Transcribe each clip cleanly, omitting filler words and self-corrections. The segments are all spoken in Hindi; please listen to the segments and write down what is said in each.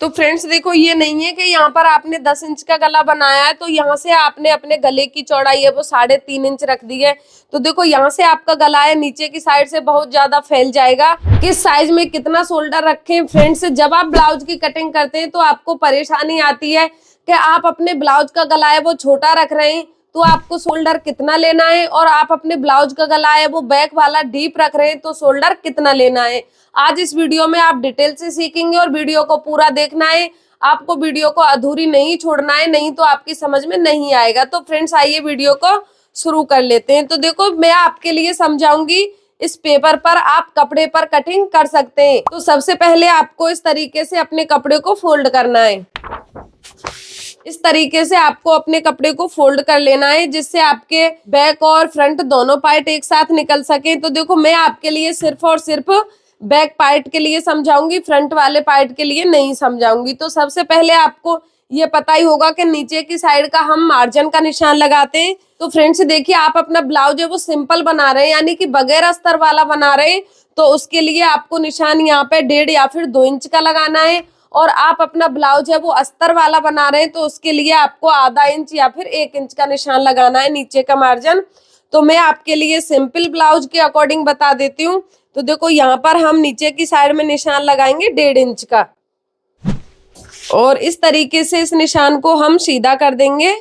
तो फ्रेंड्स देखो, ये नहीं है कि यहाँ पर आपने 10 इंच का गला बनाया है तो यहाँ से आपने अपने गले की चौड़ाई है वो 3.5 इंच रख दी है। तो देखो यहाँ से आपका गला है नीचे की साइड से बहुत ज्यादा फैल जाएगा। किस साइज में कितना शोल्डर रखें फ्रेंड्स, जब आप ब्लाउज की कटिंग करते हैं तो आपको परेशानी आती है कि आप अपने ब्लाउज का गला है वो छोटा रख रहे हैं तो आपको शोल्डर कितना लेना है, और आप अपने ब्लाउज का गला है वो बैक वाला डीप रख रहे हैं तो शोल्डर कितना लेना है। आज इस वीडियो में आप डिटेल से सीखेंगे और वीडियो को पूरा देखना है। आपको वीडियो को अधूरी नहीं छोड़ना है, नहीं तो आपकी समझ में नहीं आएगा। तो फ्रेंड्स आइए वीडियो को शुरू कर लेते हैं। तो देखो मैं आपके लिए समझाऊंगी, इस पेपर पर आप कपड़े पर कटिंग कर सकते हैं। तो सबसे पहले आपको इस तरीके से अपने कपड़े को फोल्ड करना है। इस तरीके से आपको अपने कपड़े को फोल्ड कर लेना है जिससे आपके बैक और फ्रंट दोनों पार्ट एक साथ निकल सके। तो देखो मैं आपके लिए सिर्फ और सिर्फ बैक पार्ट के लिए समझाऊंगी, फ्रंट वाले पार्ट के लिए नहीं समझाऊंगी। तो सबसे पहले आपको ये पता ही होगा कि नीचे की साइड का हम मार्जिन का निशान लगाते हैं। तो फ्रेंड्स देखिए, आप अपना ब्लाउज है वो सिंपल बना रहे हैं यानी कि बगैर अस्तर वाला बना रहे हैं, तो उसके लिए आपको निशान यहाँ पे 1.5 या फिर 2 इंच का लगाना है। और आप अपना ब्लाउज है वो अस्तर वाला बना रहे हैं तो उसके लिए आपको आधा इंच या फिर 1 इंच का निशान लगाना है नीचे का मार्जिन। तो मैं आपके लिए सिंपल ब्लाउज के अकॉर्डिंग बता देती हूँ। तो देखो यहाँ पर हम नीचे की साइड में निशान लगाएंगे 1.5 इंच का, और इस तरीके से इस निशान को हम सीधा कर देंगे।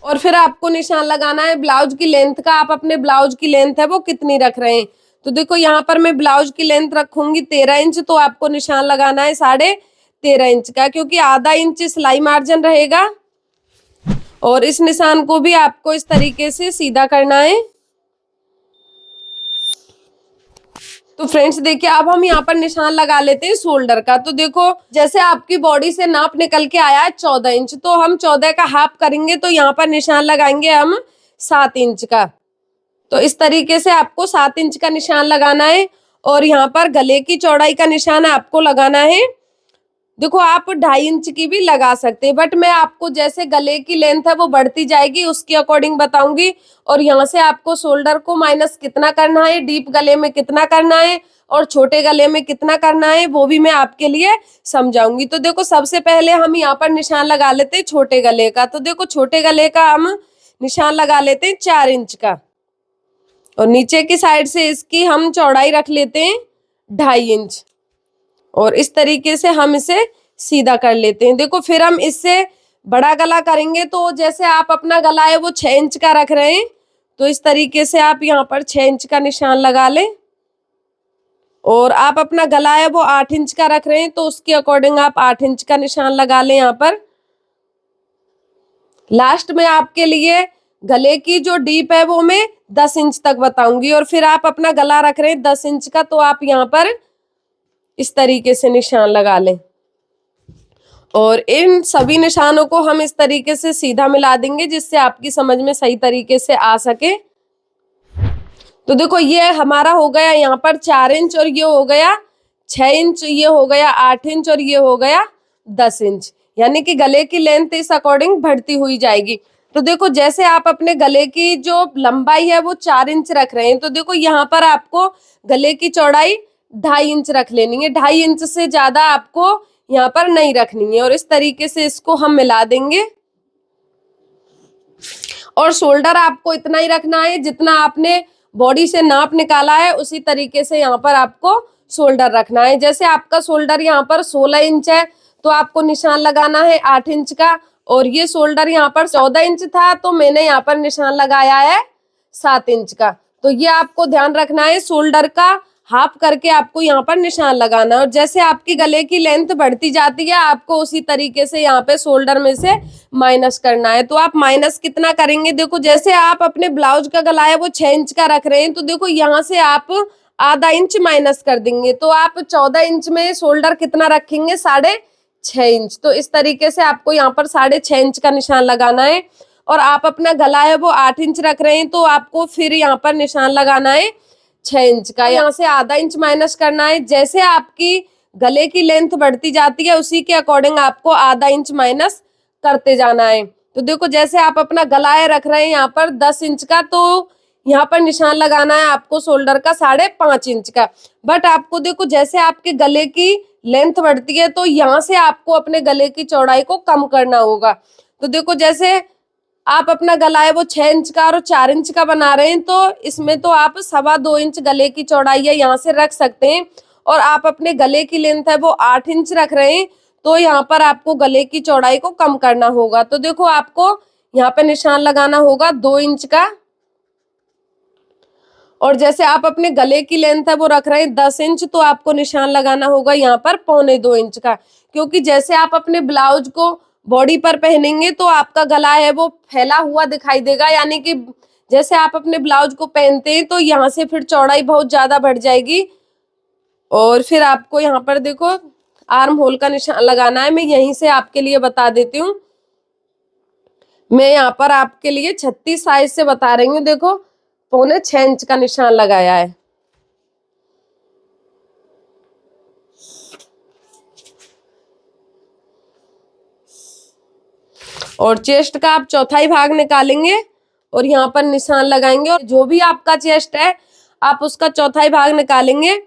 और फिर आपको निशान लगाना है ब्लाउज की लेंथ का। आप अपने ब्लाउज की लेंथ है वो कितनी रख रहे हैं। तो देखो यहाँ पर मैं ब्लाउज की लेंथ रखूंगी 13 इंच, तो आपको निशान लगाना है 13.5 इंच का, क्योंकि आधा इंच सिलाई मार्जिन रहेगा। और इस निशान को भी आपको इस तरीके से सीधा करना है। तो फ्रेंड्स देखिए, अब हम यहाँ पर निशान लगा लेते हैं शोल्डर का। तो देखो जैसे आपकी बॉडी से नाप निकल के आया है 14 इंच, तो हम 14 का हाफ करेंगे तो यहाँ पर निशान लगाएंगे हम 7 इंच का। तो इस तरीके से आपको 7 इंच का निशान लगाना है। और यहाँ पर गले की चौड़ाई का निशान आपको लगाना है। देखो आप 2.5 इंच की भी लगा सकते हैं, बट मैं आपको जैसे गले की लेंथ है वो बढ़ती जाएगी उसके अकॉर्डिंग बताऊंगी। और यहाँ से आपको शोल्डर को माइनस कितना करना है, डीप गले में कितना करना है और छोटे गले में कितना करना है वो भी मैं आपके लिए समझाऊंगी। तो देखो सबसे पहले हम यहाँ पर निशान लगा लेते हैं छोटे गले का। तो देखो छोटे गले का हम निशान लगा लेते हैं 4 इंच का, और नीचे की साइड से इसकी हम चौड़ाई रख लेते हैं 2.5 इंच, और इस तरीके से हम इसे सीधा कर लेते हैं। देखो फिर हम इससे बड़ा गला करेंगे, तो जैसे आप अपना गला है वो 6 इंच का रख रहे हैं तो इस तरीके से आप यहाँ पर 6 इंच का निशान लगा लें। और आप अपना गला है वो 8 इंच का रख रहे हैं तो उसके अकॉर्डिंग आप 8 इंच का निशान लगा लें। यहाँ पर लास्ट में आपके लिए गले की जो डीप है वो मैं 10 इंच तक बताऊंगी। और फिर आप अपना गला रख रहे हैं 10 इंच का, तो आप यहाँ पर इस तरीके से निशान लगा लें। और इन सभी निशानों को हम इस तरीके से सीधा मिला देंगे जिससे आपकी समझ में सही तरीके से आ सके। तो देखो ये हमारा हो गया यहाँ पर 4 इंच, और ये हो गया 6 इंच, ये हो गया 8 इंच, और ये हो गया 10 इंच। यानी कि गले की लेंथ इस अकॉर्डिंग बढ़ती हुई जाएगी। तो देखो जैसे आप अपने गले की जो लंबाई है वो 4 इंच रख रहे हैं, तो देखो यहाँ पर आपको गले की चौड़ाई 2.5 इंच रख लेनी है। 2.5 इंच से ज्यादा आपको यहाँ पर नहीं रखनी है। और इस तरीके से इसको हम मिला देंगे। और शोल्डर आपको इतना ही रखना है जितना आपने बॉडी से नाप निकाला है, उसी तरीके से यहाँ पर आपको शोल्डर रखना है। जैसे आपका शोल्डर यहाँ पर 16 इंच है तो आपको निशान लगाना है 8 इंच का, और ये शोल्डर यहाँ पर 14 इंच था तो मैंने यहाँ पर निशान लगाया है 7 इंच का। तो ये आपको ध्यान रखना है, शोल्डर का हाफ करके आपको यहाँ पर निशान लगाना है। और जैसे आपकी गले की लेंथ बढ़ती जाती है आपको उसी तरीके से यहाँ पे शोल्डर में से माइनस करना है। तो आप माइनस कितना करेंगे, देखो जैसे आप अपने ब्लाउज का गला है वो 6 इंच का रख रहे हैं, तो देखो यहाँ से आप आधा इंच माइनस कर देंगे तो आप 14 इंच में शोल्डर कितना रखेंगे, 6.5 इंच। तो इस तरीके से आपको यहाँ पर 6.5 इंच का निशान लगाना है। और आप अपना गला है वो 8 इंच रख रहे हैं तो आपको फिर यहाँ पर निशान लगाना है 6 इंच का। यहाँ से आधा इंच माइनस करना है। जैसे आपकी गले की लेंथ बढ़ती जाती है उसी के अकॉर्डिंग आपको आधा इंच माइनस करते जाना है। तो देखो जैसे आप अपना गला है रख रहे हैं यहाँ पर 10 इंच का, तो यहाँ पर निशान लगाना है आपको शोल्डर का 5.5 इंच का। बट आपको देखो जैसे आपके गले की लेंथ बढ़ती है तो यहाँ से आपको अपने गले की चौड़ाई को कम करना होगा। तो देखो जैसे आप अपना गला है वो 6 इंच का और 4 इंच का बना रहे हैं, तो इसमें तो आप 2.25 इंच गले की चौड़ाई है यहाँ से रख सकते हैं। और आप अपने गले की लेंथ है वो 8 इंच रख रहे हैं, तो यहाँ पर आपको गले की चौड़ाई को कम करना होगा। तो देखो आपको यहाँ पे निशान लगाना होगा 2 इंच का। और जैसे आप अपने गले की लेंथ है वो रख रहे हैं 10 इंच, तो आपको निशान लगाना होगा यहाँ पर 1.25 इंच का। क्योंकि जैसे आप अपने ब्लाउज को बॉडी पर पहनेंगे तो आपका गला है वो फैला हुआ दिखाई देगा, यानी कि जैसे आप अपने ब्लाउज को पहनते हैं तो यहाँ से फिर चौड़ाई बहुत ज्यादा बढ़ जाएगी। और फिर आपको यहाँ पर देखो आर्म होल का निशान लगाना है। मैं यहीं से आपके लिए बता देती हूँ। मैं यहाँ पर आपके लिए 36 साइज से बता रही हूँ। देखो 6.25 इंच का निशान लगाया है। और चेस्ट का आप चौथाई भाग निकालेंगे और यहाँ पर निशान लगाएंगे। और जो भी आपका चेस्ट है आप उसका चौथाई भाग निकालेंगे।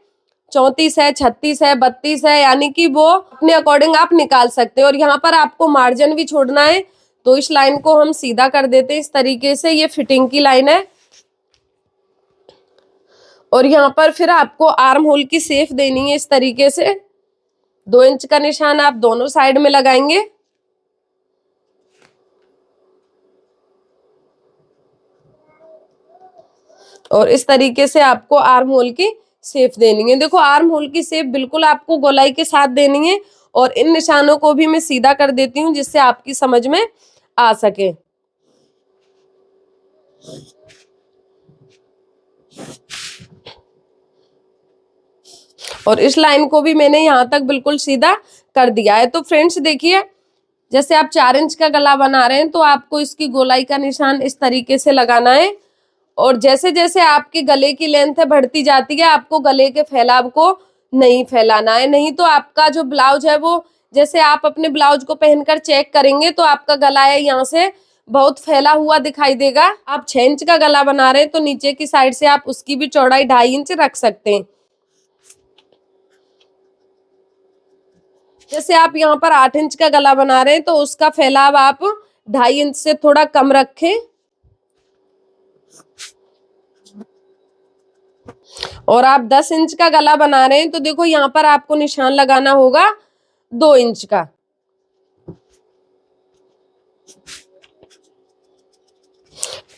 34 है, 36 है, 32 है, यानी कि वो अपने अकॉर्डिंग आप निकाल सकते हैं। और यहाँ पर आपको मार्जिन भी छोड़ना है, तो इस लाइन को हम सीधा कर देते हैं इस तरीके से। ये फिटिंग की लाइन है। और यहाँ पर फिर आपको आर्म होल की शेप देनी है इस तरीके से। 2 इंच का निशान आप दोनों साइड में लगाएंगे। और इस तरीके से आपको आर्म होल की शेप देनी है। देखो आर्म होल की शेप बिल्कुल आपको गोलाई के साथ देनी है। और इन निशानों को भी मैं सीधा कर देती हूँ जिससे आपकी समझ में आ सके। और इस लाइन को भी मैंने यहाँ तक बिल्कुल सीधा कर दिया है। तो फ्रेंड्स देखिए, जैसे आप 4 इंच का गला बना रहे हैं तो आपको इसकी गोलाई का निशान इस तरीके से लगाना है। और जैसे जैसे आपके गले की लेंथ है बढ़ती जाती है, आपको गले के फैलाव को नहीं फैलाना है। नहीं तो आपका जो ब्लाउज है वो, जैसे आप अपने ब्लाउज को पहनकर चेक करेंगे तो आपका गला है यहाँ से बहुत फैला हुआ दिखाई देगा। आप 6 इंच का गला बना रहे हैं तो नीचे की साइड से आप उसकी भी चौड़ाई 2.5 इंच रख सकते हैं। जैसे आप यहाँ पर 8 इंच का गला बना रहे हैं तो उसका फैलाव आप 2.5 इंच से थोड़ा कम रखें। और आप 10 इंच का गला बना रहे हैं तो देखो यहाँ पर आपको निशान लगाना होगा 2 इंच का।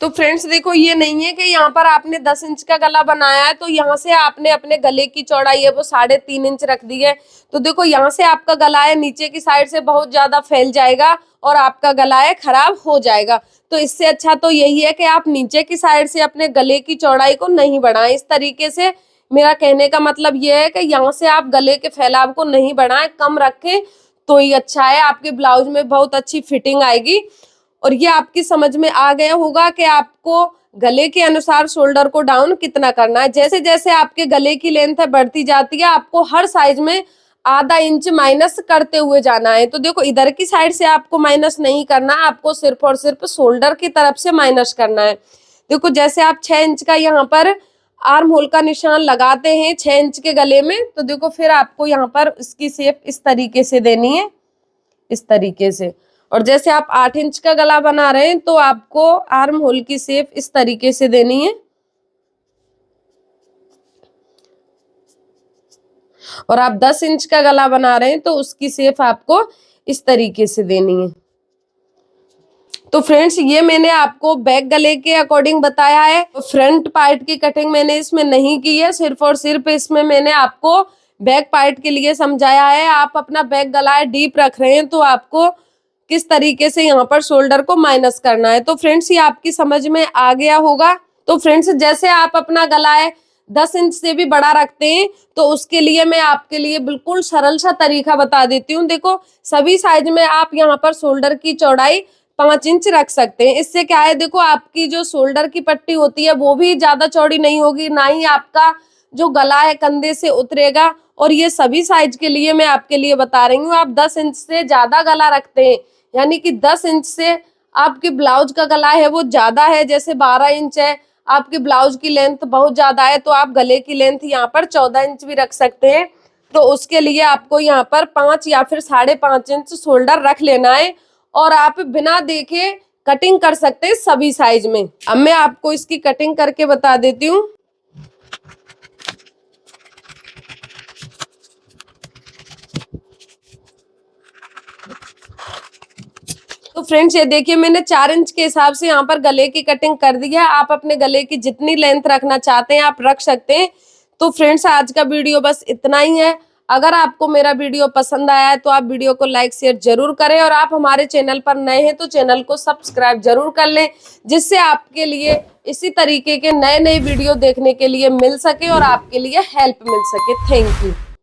तो फ्रेंड्स देखो, ये नहीं है कि यहाँ पर आपने 10 इंच का गला बनाया है तो यहाँ से आपने अपने गले की चौड़ाई है वो 3.5 इंच रख दी है। तो देखो यहाँ से आपका गला है नीचे की साइड से बहुत ज्यादा फैल जाएगा और आपका गला है खराब हो जाएगा। तो इससे अच्छा तो यही है कि आप नीचे की साइड से अपने गले की चौड़ाई को नहीं बढ़ाएं। इस तरीके से मेरा कहने का मतलब यह है कि यहाँ से आप गले के फैलाव को नहीं बढ़ाएं, कम रखें तो ही अच्छा है। आपके ब्लाउज में बहुत अच्छी फिटिंग आएगी। और ये आपकी समझ में आ गया होगा कि आपको गले के अनुसार शोल्डर को डाउन कितना करना है। जैसे जैसे आपके गले की लेंथ है बढ़ती जाती है, आपको हर साइज में ½ इंच माइनस करते हुए जाना है। तो देखो इधर की साइड से आपको माइनस नहीं करना, आपको सिर्फ और सिर्फ शोल्डर की तरफ से माइनस करना है। देखो जैसे आप 6 इंच का यहाँ पर आर्म होल का निशान लगाते हैं 6 इंच के गले में, तो देखो फिर आपको यहाँ पर इसकी शेप इस तरीके से देनी है, इस तरीके से। और जैसे आप 8 इंच का गला बना रहे हैं तो आपको आर्म होल की शेप इस तरीके से देनी है। और आप 10 इंच का गला बना रहे हैं तो उसकी शेप आपको इस तरीके से देनी है। तो फ्रेंड्स ये मैंने आपको बैक गले के अकॉर्डिंग बताया है। फ्रंट पार्ट की कटिंग मैंने इसमें नहीं की है, सिर्फ और सिर्फ इसमें मैंने आपको बैक पार्ट के लिए समझाया है। आप अपना बैक गला डीप रख रहे हैं तो आपको किस तरीके से यहाँ पर शोल्डर को माइनस करना है। तो फ्रेंड्स ये आपकी समझ में आ गया होगा। तो फ्रेंड्स जैसे आप अपना गला है 10 इंच से भी बड़ा रखते हैं तो उसके लिए मैं आपके लिए बिल्कुल सरल सा तरीका बता देती हूँ। देखो सभी साइज में आप यहाँ पर शोल्डर की चौड़ाई 5 इंच रख सकते हैं। इससे क्या है, देखो आपकी जो शोल्डर की पट्टी होती है वो भी ज्यादा चौड़ी नहीं होगी, ना ही आपका जो गला है कंधे से उतरेगा। और ये सभी साइज के लिए मैं आपके लिए बता रही हूँ। आप 10 इंच से ज्यादा गला रखते हैं, यानी कि 10 इंच से आपके ब्लाउज का गला है वो ज्यादा है, जैसे 12 इंच है, आपके ब्लाउज की लेंथ बहुत ज्यादा है तो आप गले की लेंथ यहाँ पर 14 इंच भी रख सकते हैं। तो उसके लिए आपको यहाँ पर 5 या फिर 5.5 इंच शोल्डर रख लेना है और आप बिना देखे कटिंग कर सकते हैं सभी साइज में। अब मैं आपको इसकी कटिंग करके बता देती हूँ। तो फ्रेंड्स ये देखिए मैंने 4 इंच के हिसाब से यहाँ पर गले की कटिंग कर दी है। आप अपने गले की जितनी लेंथ रखना चाहते हैं आप रख सकते हैं। तो फ्रेंड्स आज का वीडियो बस इतना ही है। अगर आपको मेरा वीडियो पसंद आया है तो आप वीडियो को लाइक शेयर जरूर करें और आप हमारे चैनल पर नए हैं तो चैनल को सब्सक्राइब जरूर कर लें, जिससे आपके लिए इसी तरीके के नए नए वीडियो देखने के लिए मिल सके और आपके लिए हेल्प मिल सके। Thank you.